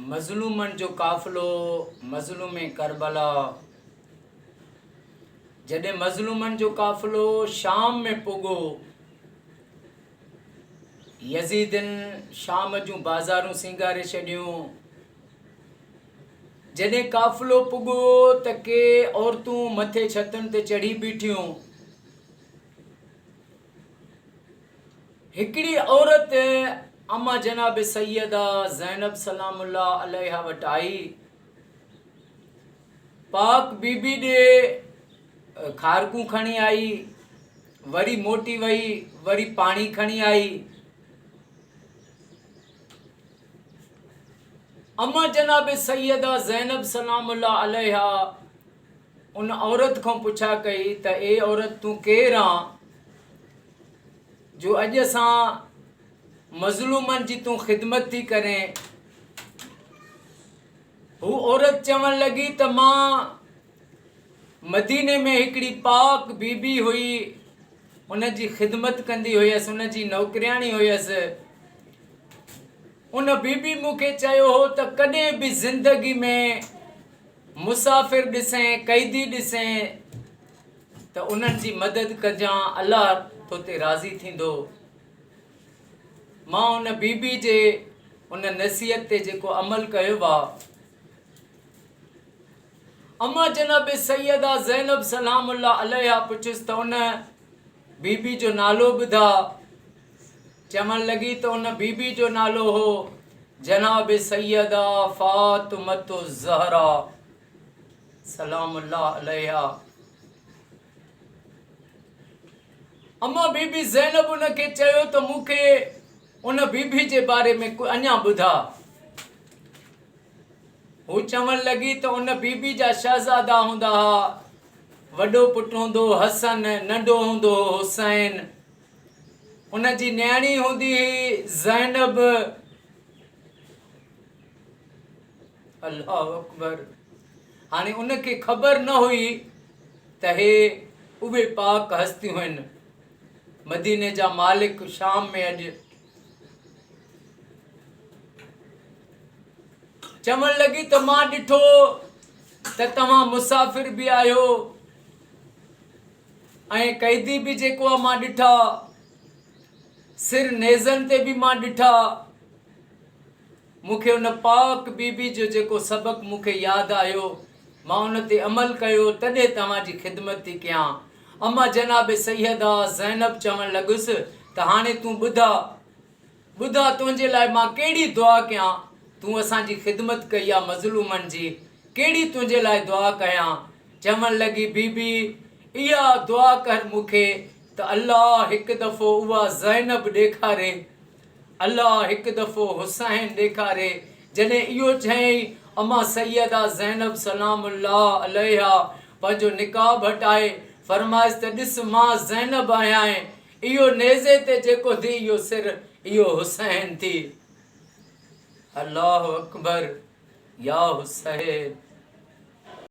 मज़लूमन जो काफ़िलो मज़लूम करबला। जॾहिं मज़लूमन जो काफ़िलो शाम में पुगो, यज़ीदन शाम जूं बाज़ारूं सिंगारे छॾियूं। जॾहिं काफ़िलो पुगो त के औरतूं मथे छतुनि ते चढ़ी बीठियूं। हिकिड़ी औरत अम्मा जनाब सैयदा ज़ैनब सलामुल्लाह अलैहा वटि आई। पाक बीबी ॾे खारकूं खणी आई, वरी मोटी वई, वरी पाणी खणी आई। अम्मा जनाब सैयदा ज़ैनब सलामुल्लाह अलैहा उन औरत खां पुछा कई त ए औरत तूं केरु आं जो अॼु असां मज़लूमन जी तूं ख़िदमत थी करें। हू औरत चवण लॻी त मां मदीने में हिकिड़ी पाक बीबी हुई, उन जी ख़िदमत कंदी हुयसि, उन जी नौकरियाणी हुयसि। उन बीबी मूंखे चयो हो त कॾहिं बि ज़िंदगी में मुसाफ़िर ॾिसें, कैदी ॾिसें त उन्हनि जी मदद कजां, अलाह तोते राज़ी थींदो। मां उन बीबी जे उन नसीहत ते जेको अमल कयो आहे। अम्मा जनाब सैयदा ज़ैनब सलामुल्लाह अलैहा पुछियसि त उन बीबी जो नालो ॿुधा। चवण लॻी त उन बीबी जो नालो हो जनाब सैयदा फ़ातिमतु ज़हरा सलामुल्लाह अलैहा। अम्मा बीबी ज़ैनब उनखे चयो त मूंखे उन बीबी जे बारे में अञा ॿुधा। हू चवण लॻी त उन बीबी जा शहज़ादा हूंदा हुआ। वॾो पुटु हूंदो हसन, नंढो हूंदो हुसैन। उन जी न्याणी हूंदी हुई ज़ैनब। अल्लाहु अकबर। हाणे उनखे ख़बर न हुई त हे उहे पाक हस्तियूं आहिनि, मदीने जा मालिक शाम में अॼु। चवण लॻी त मां ॾिठो त तव्हां मुसाफ़िर बि आहियो ऐं कैदी बि जेको आहे मां ॾिठा, सिर नेज़नि ते बि मां ॾिठा। मूंखे उन पाक बीबी जो जेको सबक़ु मूंखे यादि आयो, मां उन ते अमल कयो, तॾहिं तव्हांजी ख़िदमत थी कयां। अम्मा जनाब सैयदा ज़ैनब चवण लॻुसि त हाणे तूं ॿुधा तुंहिंजे लाइ मां कहिड़ी दुआ कयां। तूं असांजी ख़िदमत कई आहे मज़लूमन जी, कहिड़ी तुंहिंजे लाइ दुआ कयां। चवण लॻी बीबी इहा दुआ कर मूंखे त अल्लाह हिकु दफ़ो उहा ज़ैनब ॾेखारे, अल्लाह हिकु दफ़ो हुसैन ॾेखारे। जॾहिं इहो चयईं अम्मा सैयदा ज़ैनब सलामुल्लाह अलैहा पंहिंजो निकाब हटाए फरमाइसि त ॾिस मां ज़ैनब आहियां, इहो नेज़े ते जेको थी इहो सिर इहो हुसैन थी। अल्लाहु अकबर या हुसैन।